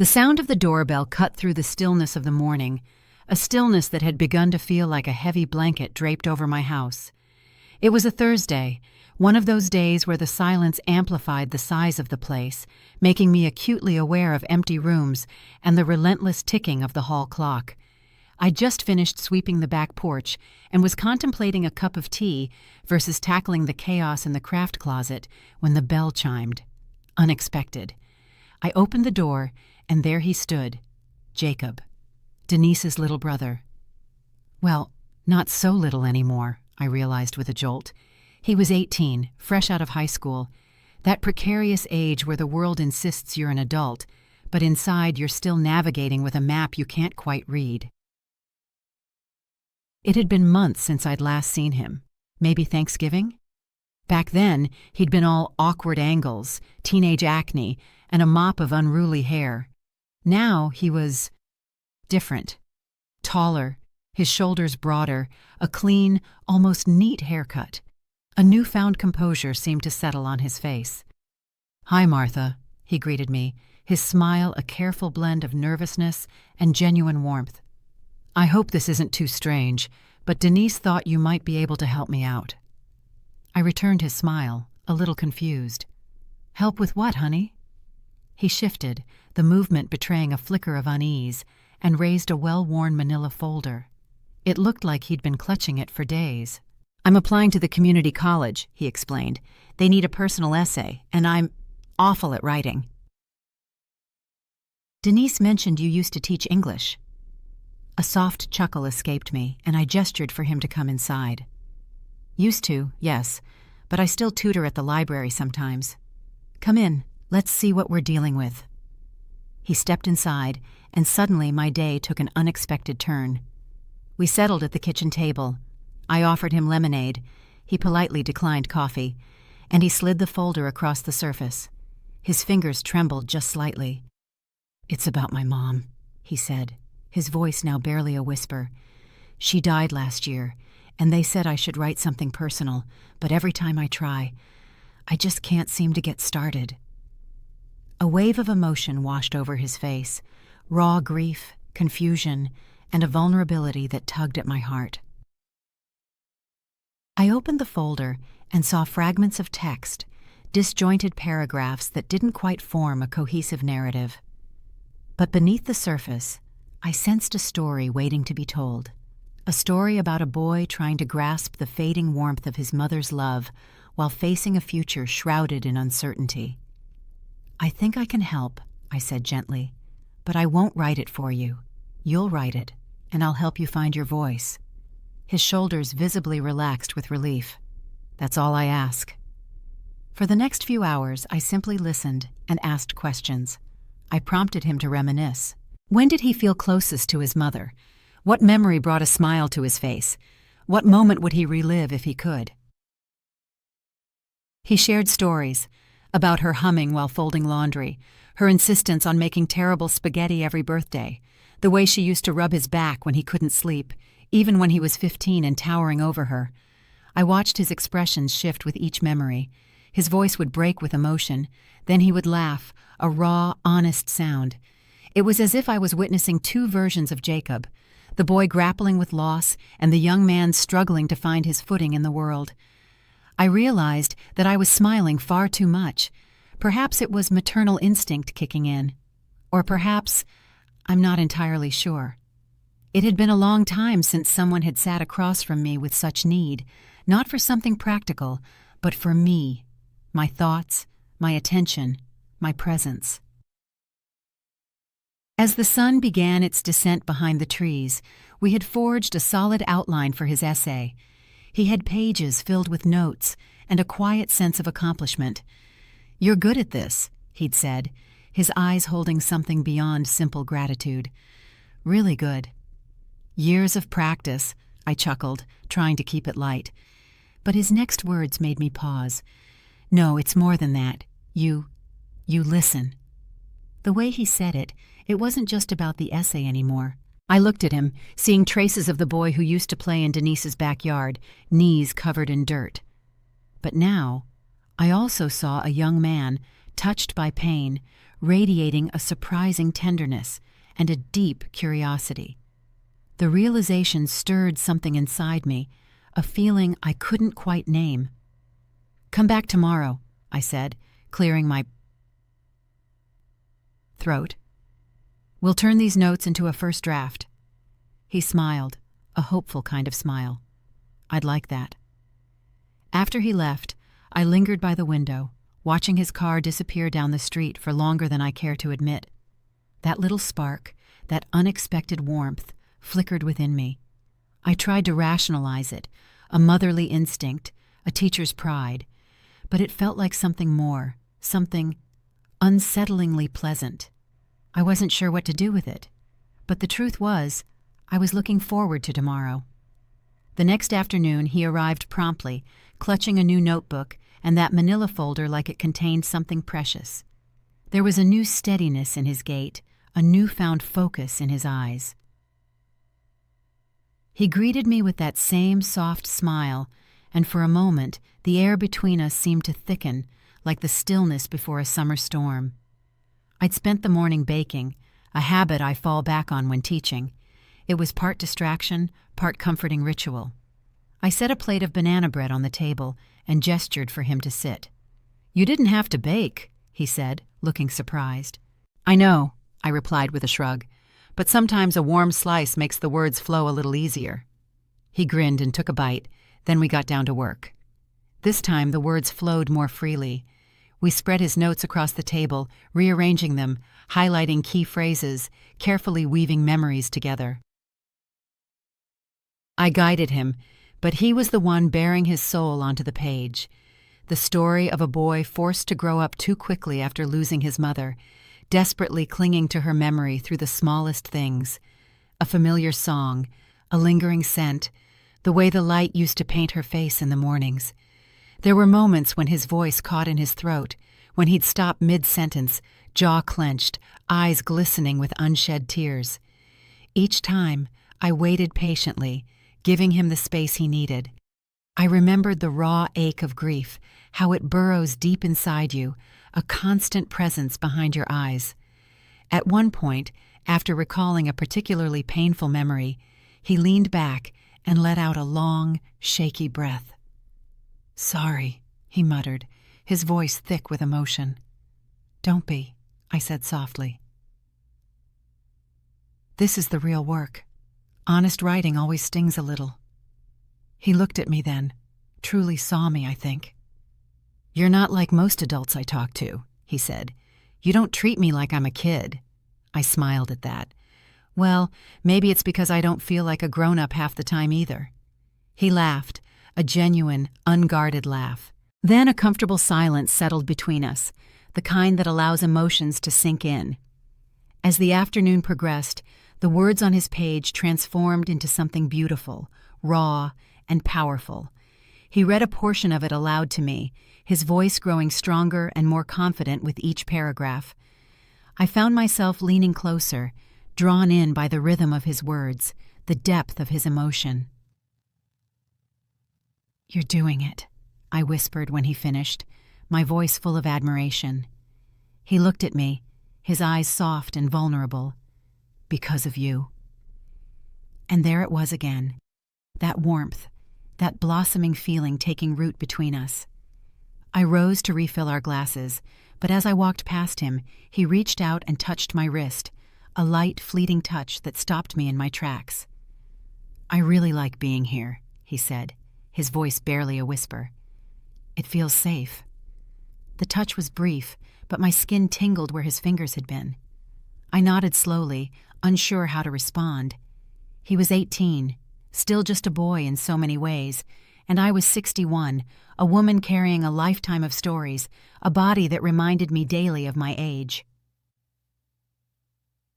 The sound of the doorbell cut through the stillness of the morning, a stillness that had begun to feel like a heavy blanket draped over my house. It was a Thursday, one of those days where the silence amplified the size of the place, making me acutely aware of empty rooms and the relentless ticking of the hall clock. I'd just finished sweeping the back porch and was contemplating a cup of tea versus tackling the chaos in the craft closet when the bell chimed. Unexpected. I opened the door, and there he stood, Jacob, Denise's little brother. Well, not so little anymore, I realized with a jolt. He was 18, fresh out of high school, that precarious age where the world insists you're an adult, but inside you're still navigating with a map you can't quite read. It had been months since I'd last seen him. Maybe Thanksgiving? Back then, he'd been all awkward angles, teenage acne, and a mop of unruly hair. Now he was different. Taller, his shoulders broader, a clean, almost neat haircut. A newfound composure seemed to settle on his face. "Hi, Martha," he greeted me, his smile a careful blend of nervousness and genuine warmth. "I hope this isn't too strange, but Denise thought you might be able to help me out." I returned his smile, a little confused. "Help with what, honey?" He shifted, the movement betraying a flicker of unease, and raised a well-worn manila folder. It looked like he'd been clutching it for days. "I'm applying to the community college," he explained. "They need a personal essay, and I'm awful at writing." "Denise mentioned you used to teach English." A soft chuckle escaped me, and I gestured for him to come inside. "Used to, yes, but I still tutor at the library sometimes. Come in, let's see what we're dealing with." He stepped inside, and suddenly my day took an unexpected turn. We settled at the kitchen table. I offered him lemonade. He politely declined coffee, and he slid the folder across the surface. His fingers trembled just slightly. "It's about my mom," he said, his voice now barely a whisper. "She died last year, and they said I should write something personal, but every time I try, I just can't seem to get started." A wave of emotion washed over his face, raw grief, confusion, and a vulnerability that tugged at my heart. I opened the folder and saw fragments of text, disjointed paragraphs that didn't quite form a cohesive narrative. But beneath the surface, I sensed a story waiting to be told, a story about a boy trying to grasp the fading warmth of his mother's love while facing a future shrouded in uncertainty. "I think I can help," I said gently, "but I won't write it for you. You'll write it, and I'll help you find your voice." His shoulders visibly relaxed with relief. "That's all I ask." For the next few hours, I simply listened and asked questions. I prompted him to reminisce. When did he feel closest to his mother? What memory brought a smile to his face? What moment would he relive if he could? He shared stories about her humming while folding laundry, her insistence on making terrible spaghetti every birthday, the way she used to rub his back when he couldn't sleep, even when he was 15 and towering over her. I watched his expressions shift with each memory. His voice would break with emotion, then he would laugh, a raw, honest sound. It was as if I was witnessing two versions of Jacob, the boy grappling with loss and the young man struggling to find his footing in the world. I realized that I was smiling far too much. Perhaps it was maternal instinct kicking in. Or perhaps, I'm not entirely sure. It had been a long time since someone had sat across from me with such need, not for something practical, but for me, my thoughts, my attention, my presence. As the sun began its descent behind the trees, we had forged a solid outline for his essay. He had pages filled with notes and a quiet sense of accomplishment. "You're good at this," he'd said, his eyes holding something beyond simple gratitude. "Really good." "Years of practice," I chuckled, trying to keep it light. But his next words made me pause. "No, it's more than that. You listen." The way he said it, it wasn't just about the essay anymore. I looked at him, seeing traces of the boy who used to play in Denise's backyard, knees covered in dirt. But now, I also saw a young man, touched by pain, radiating a surprising tenderness and a deep curiosity. The realization stirred something inside me, a feeling I couldn't quite name. "Come back tomorrow," I said, clearing my throat. "We'll turn these notes into a first draft." He smiled, a hopeful kind of smile. "I'd like that." After he left, I lingered by the window, watching his car disappear down the street for longer than I care to admit. That little spark, that unexpected warmth, flickered within me. I tried to rationalize it, a motherly instinct, a teacher's pride, but it felt like something more, something unsettlingly pleasant. I wasn't sure what to do with it, but the truth was, I was looking forward to tomorrow. The next afternoon he arrived promptly, clutching a new notebook and that manila folder like it contained something precious. There was a new steadiness in his gait, a newfound focus in his eyes. He greeted me with that same soft smile, and for a moment the air between us seemed to thicken, like the stillness before a summer storm. I'd spent the morning baking, a habit I fall back on when teaching. It was part distraction, part comforting ritual. I set a plate of banana bread on the table and gestured for him to sit. "You didn't have to bake," he said, looking surprised. "I know," I replied with a shrug, "but sometimes a warm slice makes the words flow a little easier." He grinned and took a bite, then we got down to work. This time the words flowed more freely. We spread his notes across the table, rearranging them, highlighting key phrases, carefully weaving memories together. I guided him, but he was the one bearing his soul onto the page. The story of a boy forced to grow up too quickly after losing his mother, desperately clinging to her memory through the smallest things. A familiar song, a lingering scent, the way the light used to paint her face in the mornings. There were moments when his voice caught in his throat, when he'd stop mid-sentence, jaw clenched, eyes glistening with unshed tears. Each time, I waited patiently, giving him the space he needed. I remembered the raw ache of grief, how it burrows deep inside you, a constant presence behind your eyes. At one point, after recalling a particularly painful memory, he leaned back and let out a long, shaky breath. "Sorry," he muttered, his voice thick with emotion. "Don't be," I said softly. "This is the real work. Honest writing always stings a little." He looked at me then, truly saw me, I think. "You're not like most adults I talk to," he said. "You don't treat me like I'm a kid." I smiled at that. "Well, maybe it's because I don't feel like a grown-up half the time either." He laughed, a genuine, unguarded laugh. Then a comfortable silence settled between us, the kind that allows emotions to sink in. As the afternoon progressed, the words on his page transformed into something beautiful, raw, and powerful. He read a portion of it aloud to me, his voice growing stronger and more confident with each paragraph. I found myself leaning closer, drawn in by the rhythm of his words, the depth of his emotion. "You're doing it," I whispered when he finished, my voice full of admiration. He looked at me, his eyes soft and vulnerable. "Because of you." And there it was again, that warmth, that blossoming feeling taking root between us. I rose to refill our glasses, but as I walked past him, he reached out and touched my wrist, a light, fleeting touch that stopped me in my tracks. "I really like being here," he said, his voice barely a whisper. "It feels safe." The touch was brief, but my skin tingled where his fingers had been. I nodded slowly, unsure how to respond. He was 18, still just a boy in so many ways, and I was 61, a woman carrying a lifetime of stories, a body that reminded me daily of my age.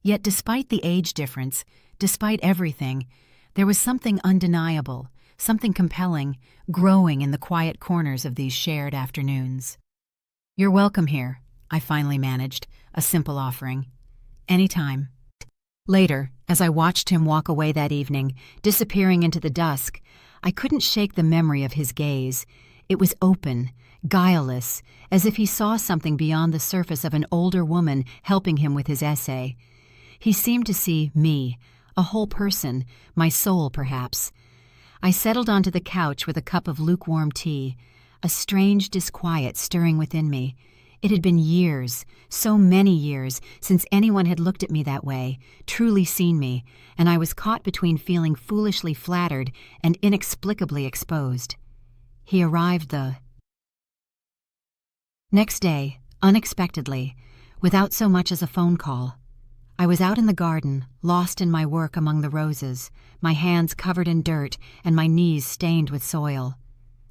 Yet despite the age difference, despite everything, there was something undeniable, something compelling, growing in the quiet corners of these shared afternoons. "You're welcome here," I finally managed, a simple offering. "Anytime." Later, as I watched him walk away that evening, disappearing into the dusk, I couldn't shake the memory of his gaze. It was open, guileless, as if he saw something beyond the surface of an older woman helping him with his essay. He seemed to see me, a whole person, my soul perhaps. I settled onto the couch with a cup of lukewarm tea, a strange disquiet stirring within me. It had been years, so many years, since anyone had looked at me that way, truly seen me, and I was caught between feeling foolishly flattered and inexplicably exposed. He arrived the next day, unexpectedly, without so much as a phone call. I was out in the garden, lost in my work among the roses, my hands covered in dirt and my knees stained with soil.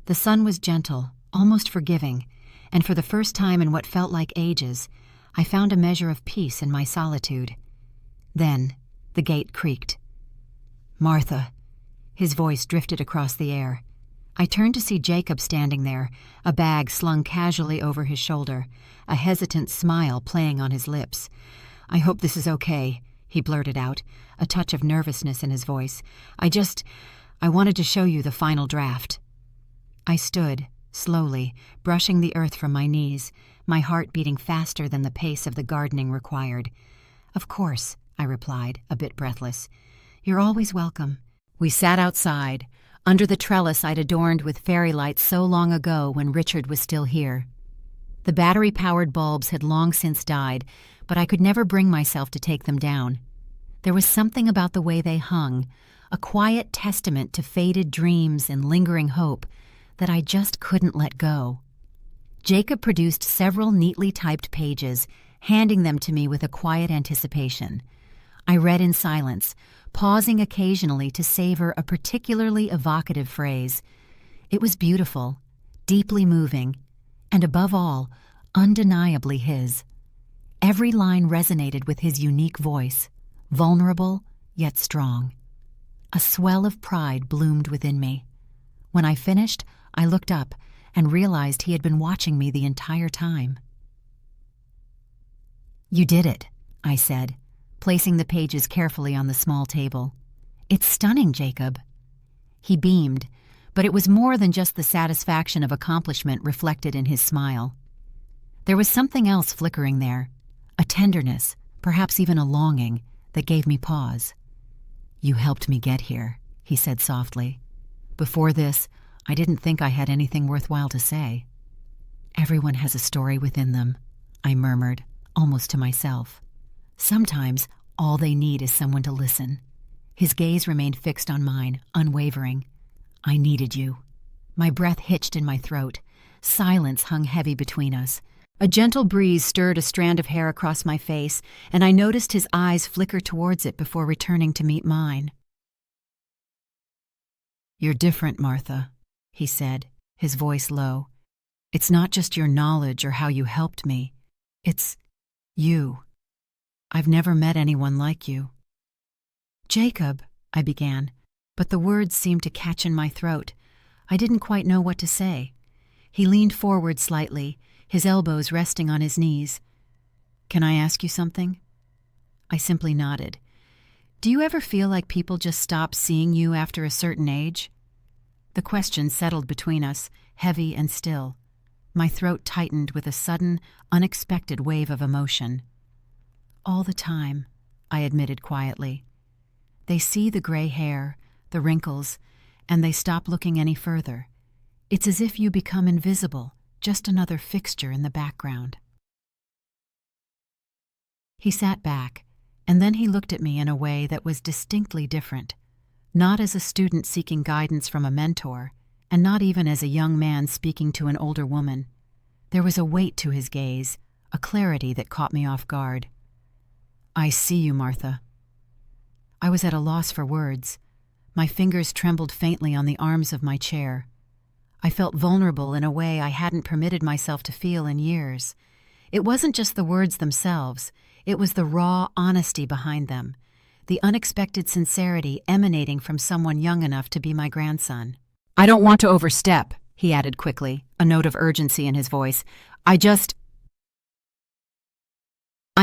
The sun was gentle, almost forgiving, and for the first time in what felt like ages, I found a measure of peace in my solitude. Then, the gate creaked. "Martha." His voice drifted across the air. I turned to see Jacob standing there, a bag slung casually over his shoulder, a hesitant smile playing on his lips. "I hope this is okay," he blurted out, a touch of nervousness in his voice. I wanted to show you the final draft." I stood, slowly, brushing the earth from my knees, my heart beating faster than the pace of the gardening required. "Of course," I replied, a bit breathless. "You're always welcome." We sat outside, under the trellis I'd adorned with fairy lights so long ago when Richard was still here. The battery-powered bulbs had long since died, but I could never bring myself to take them down. There was something about the way they hung, a quiet testament to faded dreams and lingering hope, that I just couldn't let go. Jacob produced several neatly typed pages, handing them to me with a quiet anticipation. I read in silence, pausing occasionally to savor a particularly evocative phrase. It was beautiful, deeply moving, and above all, undeniably his. Every line resonated with his unique voice, vulnerable yet strong. A swell of pride bloomed within me. When I finished, I looked up and realized he had been watching me the entire time. "You did it," I said, placing the pages carefully on the small table. "It's stunning, Jacob." He beamed, but it was more than just the satisfaction of accomplishment reflected in his smile. There was something else flickering there, a tenderness, perhaps even a longing, that gave me pause. "You helped me get here," he said softly. "Before this, I didn't think I had anything worthwhile to say." "Everyone has a story within them," I murmured, almost to myself. "Sometimes all they need is someone to listen." His gaze remained fixed on mine, unwavering. "I needed you." My breath hitched in my throat. Silence hung heavy between us. A gentle breeze stirred a strand of hair across my face, and I noticed his eyes flicker towards it before returning to meet mine. "You're different, Martha," he said, his voice low. "It's not just your knowledge or how you helped me. It's you. I've never met anyone like you." "Jacob," I began, but the words seemed to catch in my throat. I didn't quite know what to say. He leaned forward slightly, his elbows resting on his knees. "Can I ask you something?" I simply nodded. "Do you ever feel like people just stop seeing you after a certain age?" The question settled between us, heavy and still. My throat tightened with a sudden, unexpected wave of emotion. "All the time," I admitted quietly. "They see the gray hair, the wrinkles, and they stop looking any further. It's as if you become invisible, just another fixture in the background." He sat back, and then he looked at me in a way that was distinctly different, not as a student seeking guidance from a mentor, and not even as a young man speaking to an older woman. There was a weight to his gaze, a clarity that caught me off guard. "I see you, Martha." I was at a loss for words. My fingers trembled faintly on the arms of my chair. I felt vulnerable in a way I hadn't permitted myself to feel in years. It wasn't just the words themselves, it was the raw honesty behind them, the unexpected sincerity emanating from someone young enough to be my grandson. "I don't want to overstep," he added quickly, a note of urgency in his voice. I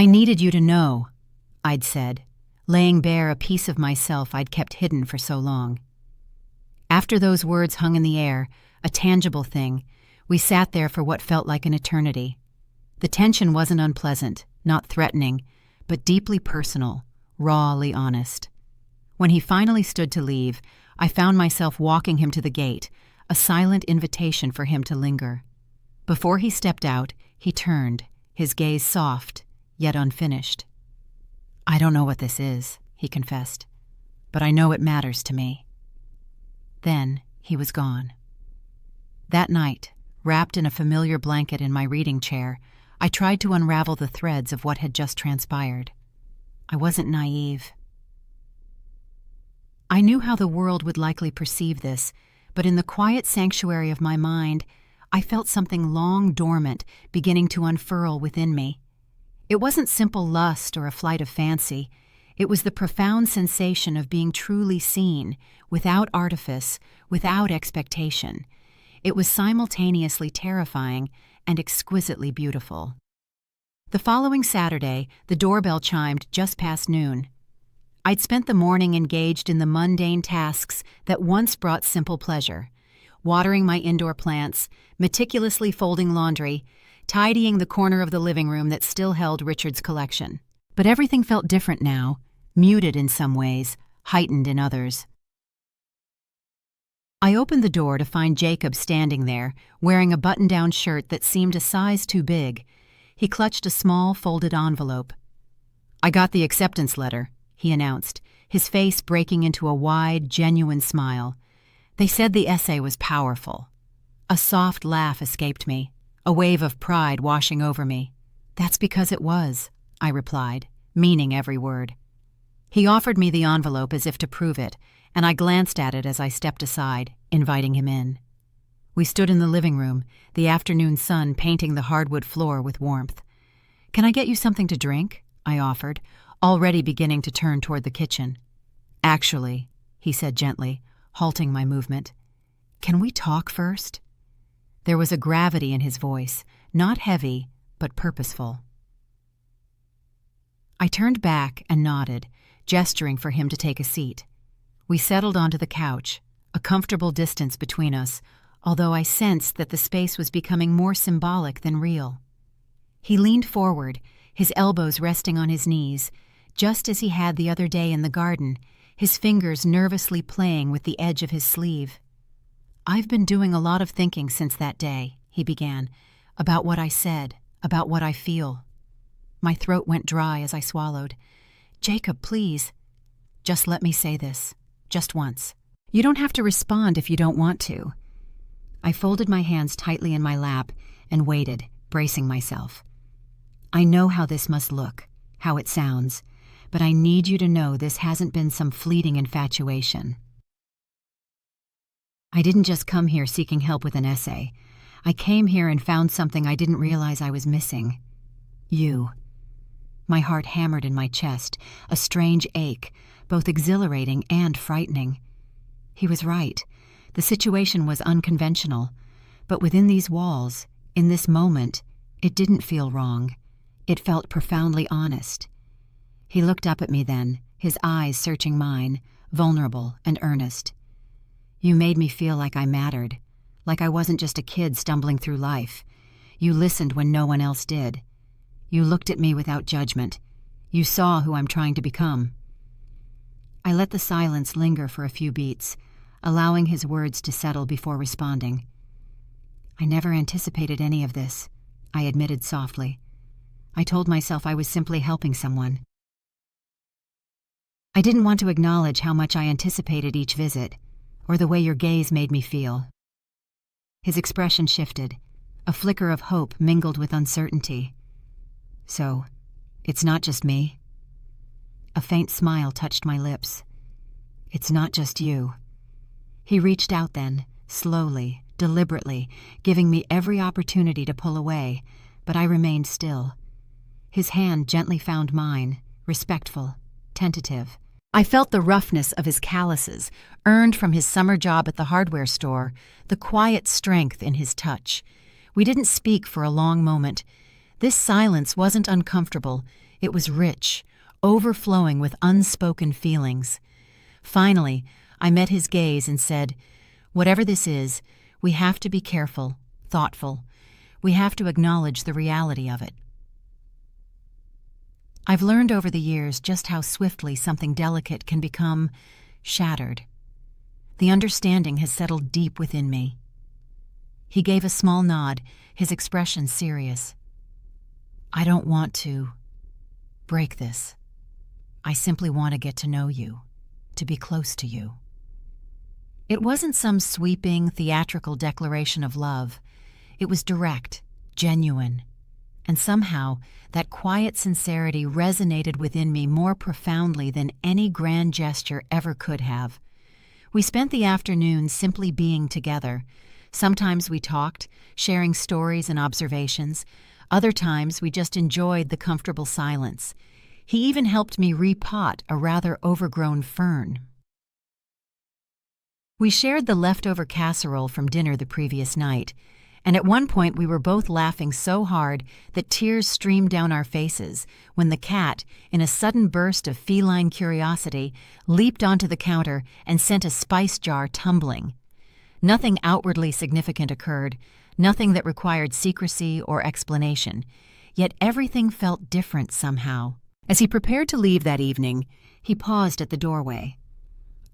needed you to know," I'd said, laying bare a piece of myself I'd kept hidden for so long. After those words hung in the air, a tangible thing, We sat there for what felt like an eternity. The tension wasn't unpleasant, not threatening, but deeply personal, rawly honest. When he finally stood to leave, I found myself walking him to the gate, a silent invitation for him to linger. Before he stepped out, he turned, his gaze soft, yet unfinished. "I don't know what this is," he confessed, "but I know it matters to me." Then he was gone. That night, wrapped in a familiar blanket in my reading chair, I tried to unravel the threads of what had just transpired. I wasn't naive. I knew how the world would likely perceive this, but in the quiet sanctuary of my mind, I felt something long dormant beginning to unfurl within me. It wasn't simple lust or a flight of fancy. It was the profound sensation of being truly seen, without artifice, without expectation. It was simultaneously terrifying and exquisitely beautiful. The following Saturday, the doorbell chimed just past noon. I'd spent the morning engaged in the mundane tasks that once brought simple pleasure: watering my indoor plants, meticulously folding laundry, tidying the corner of the living room that still held Richard's collection. But everything felt different now, muted in some ways, heightened in others. I opened the door to find Jacob standing there, wearing a button-down shirt that seemed a size too big. He clutched a small, folded envelope. "I got the acceptance letter," he announced, his face breaking into a wide, genuine smile. "They said the essay was powerful." A soft laugh escaped me, a wave of pride washing over me. "That's because it was," I replied, meaning every word. He offered me the envelope as if to prove it, and I glanced at it as I stepped aside, inviting him in. We stood in the living room, the afternoon sun painting the hardwood floor with warmth. "Can I get you something to drink?" I offered, already beginning to turn toward the kitchen. "Actually," he said gently, halting my movement, "can we talk first?" There was a gravity in his voice, not heavy, but purposeful. I turned back and nodded, gesturing for him to take a seat. We settled onto the couch, a comfortable distance between us, although I sensed that the space was becoming more symbolic than real. He leaned forward, his elbows resting on his knees, just as he had the other day in the garden, his fingers nervously playing with the edge of his sleeve. "I've been doing a lot of thinking since that day," he began, "about what I said, about what I feel." My throat went dry as I swallowed. "Jacob, please, just let me say this. Just once. You don't have to respond if you don't want to." I folded my hands tightly in my lap and waited, bracing myself. "I know how this must look, how it sounds, but I need you to know this hasn't been some fleeting infatuation. I didn't just come here seeking help with an essay. I came here and found something I didn't realize I was missing. You." My heart hammered in my chest, a strange ache, both exhilarating and frightening. He was right. The situation was unconventional, but within these walls, in this moment, it didn't feel wrong. It felt profoundly honest. He looked up at me then, his eyes searching mine, vulnerable and earnest. "You made me feel like I mattered, like I wasn't just a kid stumbling through life. You listened when no one else did. You looked at me without judgment. You saw who I'm trying to become." I let the silence linger for a few beats, allowing his words to settle before responding. "I never anticipated any of this," I admitted softly. "I told myself I was simply helping someone. I didn't want to acknowledge how much I anticipated each visit, or the way your gaze made me feel." His expression shifted, a flicker of hope mingled with uncertainty. "So, it's not just me?" A faint smile touched my lips. "It's not just you." He reached out then, slowly, deliberately, giving me every opportunity to pull away, but I remained still. His hand gently found mine, respectful, tentative. I felt the roughness of his calluses, earned from his summer job at the hardware store, the quiet strength in his touch. We didn't speak for a long moment. This silence wasn't uncomfortable. It was rich, overflowing with unspoken feelings. Finally, I met his gaze and said, "Whatever this is, we have to be careful. thoughtful. We have to acknowledge the reality of it. I've learned over the years just how swiftly something delicate can become shattered. The understanding has settled deep within me. He gave a small nod, his expression serious. I don't want to break this. I simply want to get to know you, to be close to you. It wasn't some sweeping, theatrical declaration of love. It was direct, genuine, and somehow that quiet sincerity resonated within me more profoundly than any grand gesture ever could have. We spent the afternoon simply being together. Sometimes we talked, sharing stories and observations. Other times we just enjoyed the comfortable silence. He even helped me repot a rather overgrown fern. We shared the leftover casserole from dinner the previous night, and at one point we were both laughing so hard that tears streamed down our faces when the cat, in a sudden burst of feline curiosity, leaped onto the counter and sent a spice jar tumbling. Nothing outwardly significant occurred, nothing that required secrecy or explanation, yet everything felt different somehow. As he prepared to leave that evening, he paused at the doorway.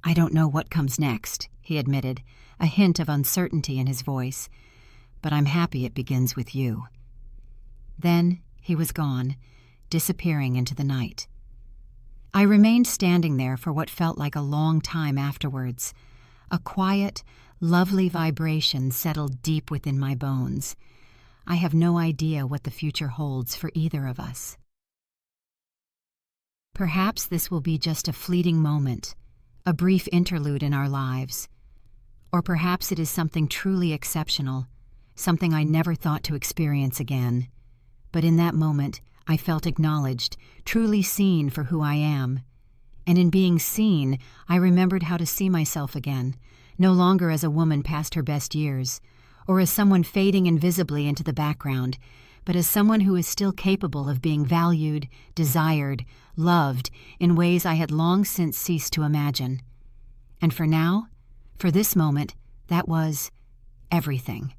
I don't know what comes next, he admitted, a hint of uncertainty in his voice, but I'm happy it begins with you. Then he was gone, disappearing into the night. I remained standing there for what felt like a long time afterwards. A quiet, lovely vibration settled deep within my bones. I have no idea what the future holds for either of us. Perhaps this will be just a fleeting moment, a brief interlude in our lives. Or perhaps it is something truly exceptional, something I never thought to experience again. But in that moment, I felt acknowledged, truly seen for who I am. And in being seen, I remembered how to see myself again, no longer as a woman past her best years, or as someone fading invisibly into the background, but as someone who is still capable of being valued, desired, loved in ways I had long since ceased to imagine. And for now, for this moment, that was everything.